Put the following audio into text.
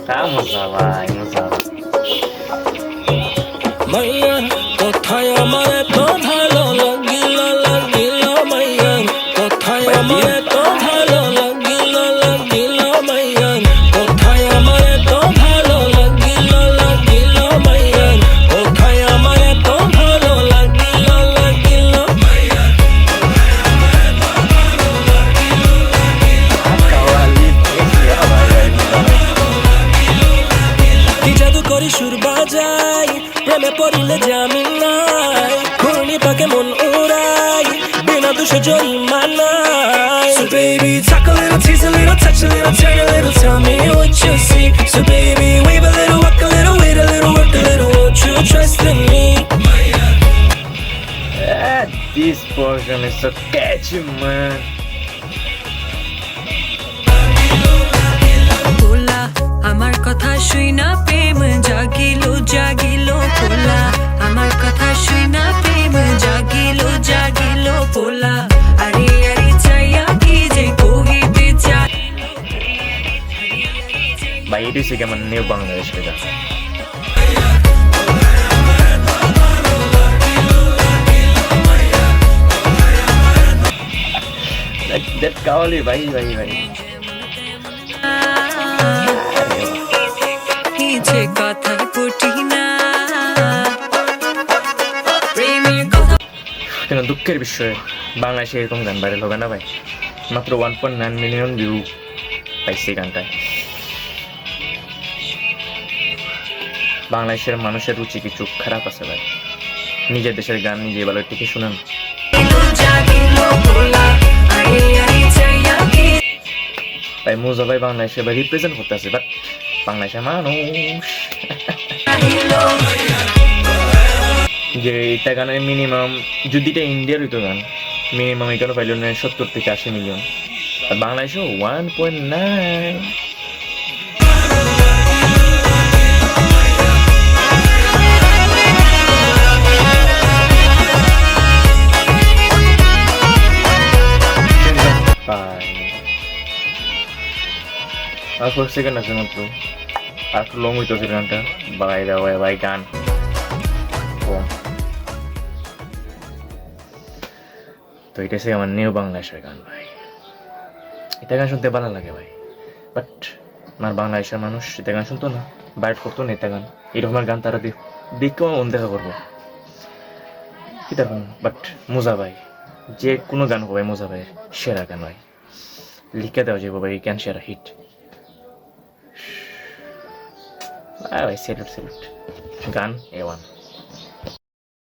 মজা ভাই মজা। মাইয়া কোথায় আমার এত ভালো লাগিল লাগিল মাইয়া কোথায় আমার এত ভালো লাগিল লাগিল মাইয়া কোথায় আমার এত ভালো লাগিল লাগিল মাইয়া কোথায় আমার এত ভালো লাগিল লাগিল মাইয়া কি জাদু করি সুর বাজাই প্রেমে পড়িলে জামিন নাই ঘূর্ণি পাকে মন উড়াই বিনা দোষে জরিমানাই So baby talk a little, tease a little, touch a little, turn a little, tell me what you see. So baby wave a little, walk a little, wait a little, work a little, won't you trust in me? This portion is so catchy, man. পোলা আমার কথা শুই না প্রেম জাগিল জাগিল পোলা আমার কথা শুই না প্রেম জাগিল জাগিল পোলা আরে আরে চাইয়া কি যে কহিতে চাই By it is again new Bangladesh kita. That kawali bhai. যে কথা ফুটি না প্রেমের কথা কিন্তু দুঃখের বিষয় বাংলাদেশে এরকম গান ভাইরাল হবে না ভাই। মাত্র 1.9 মিলিয়ন ভিউ পাইছে গানটায়। বাংলাদেশের মানুষের রুচি কিছু খারাপ আছে ভাই। নিজের দেশের গান নিজে ভালো থেকে শুনেন। ভাই মুজা ভাই বাংলাদেশে ভাই রিপ্রেজেন্ট করতেছে, বাট বাংলাদেশের মানুষ যে এটা গানের মিনিমাম যদি এটা ইন্ডিয়ার হইতো গান মিনিমাম এখানে পাইল না 70 থেকে 80 মিলিয়ন, আর বাংলাদেশেও 1.9। আর 4 সেকেন্ড আছে মাত্র, আর একটু লং হইতেছে গানটা। বাই দা ওয়ে ভাই গান কম। তো এটা সে আমার নিউ বাংলাদেশের গান ভাই। এটা গান শুনতে ভালো লাগে ভাই, বাট আমার বাংলাদেশের মানুষ এটা গান শুনতো না, বাইট করতো না এটা গান। এরকমের গান তারা দেখেও মন দেখা করবো কি দেখুন। বাট মুজা ভাই যে কোনো গান হবে মুজা ভাইয়ের সেরা গান ভাই, লিখে দেওয়া যাবো ভাই ক্যান সেরা হিট ভাই। সেলুট গান A1।